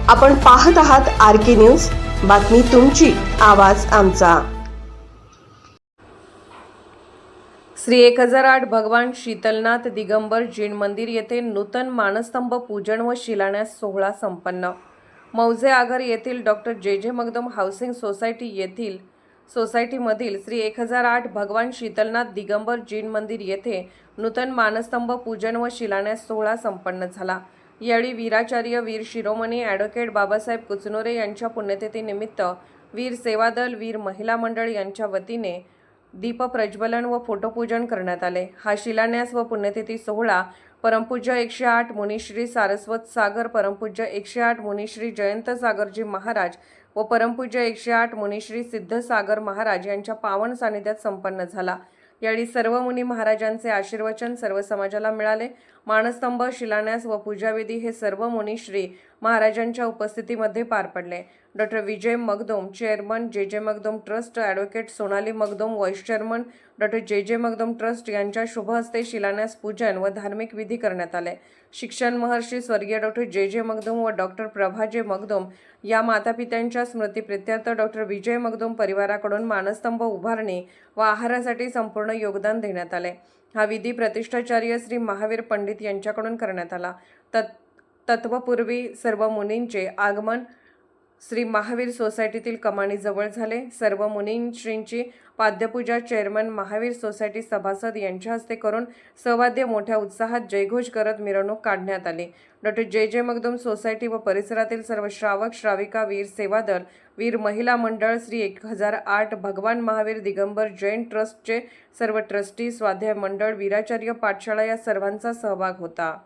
आपण पाहत आहात RK न्यूज, बातमी तुमची, आवाज आमचा। श्री 1008 भगवान शीतलनाथ दिगंबर जैन मंदिर येथे नूतन मानस्तंभ पूजन व शिलान्यास सोहळा संपन्न। मौजे आगर येथील doctor J Magdum housing सोसायटीमधील Shri 1008 भगवान शीतलनाथ दिगंबर जैन मंदिर येथे नूतन मानस्तंभ पूजन व शिलान्यास सोहळा संपन्न झाला। यावेळी वीराचार्य वीर शिरोमणी ॲडव्होकेट बाबासाहेब कुचनोरे यांच्या पुण्यतिथीनिमित्त वीर सेवादल वीर महिला मंडळ यांच्या वतीने दीप प्रज्वलन व फोटोपूजन करण्यात आले। हा शिलान्यास व पुण्यतिथी सोहळा परमपूज्य 108 मुनिश्री सारस्वत सागर परमपूज्य 108 मुनिश्री जयंत सागरजी महाराज व परमपूज्य 108 मुनिश्री सिद्ध सागर महाराज यांच्या पावन सानिध्यात संपन्न झाला। यावेळी सर्व मुनी महाराजांचे आशीर्वचन सर्व समाजाला मिळाले। मानस्तंभ शिलान्यास व पूजाविधी हे सर्व मुनिश्री महाराजांच्या उपस्थितीमध्ये पार पडले। डॉक्टर विजय Magdum chairman J Magdum trust, advocate Sonali Magdum vice chairman, doctor J Magdum trust यांच्या शुभ हस्ते शिलान्यास पूजन व धार्मिक विधी करण्यात आले। शिक्षण महर्षी स्वर्गीय डॉक्टर जे मगदुम व डॉक्टर प्रभा जे मगदुम या मातापित्यांच्या स्मृतिप्रित्यर्थ डॉक्टर विजय मगदुम परिवाराकडून मानस्तंभ उभारणी व आहारासाठी संपूर्ण योगदान देण्यात आले। हा विधी प्रतिष्ठाचार्य श्री महावीर पंडित यांच्याकडून करण्यात आला। तत्पूर्वी सर्व मुनींचे आगमन श्री महावीर सोसायटीतील कमानीजवळ झाले। सर्व मुनींश्रींची पाद्यपूजा चेअरमन महावीर सोसायटी सभासद यांच्या हस्ते करून सवाद्य मोठ्या उत्साहात जयघोष करत मिरवणूक काढण्यात आली। डॉक्टर जे मगदुम सोसायटी व परिसरातील सर्व श्रावक श्राविका वीर सेवादल वीर महिला मंडळ श्री 1008 भगवान महावीर दिगंबर जैन ट्रस्टचे सर्व ट्रस्टी, स्वाध्याय मंडळ, वीराचार्य पाठशाळा या सर्वांचा सहभाग होता।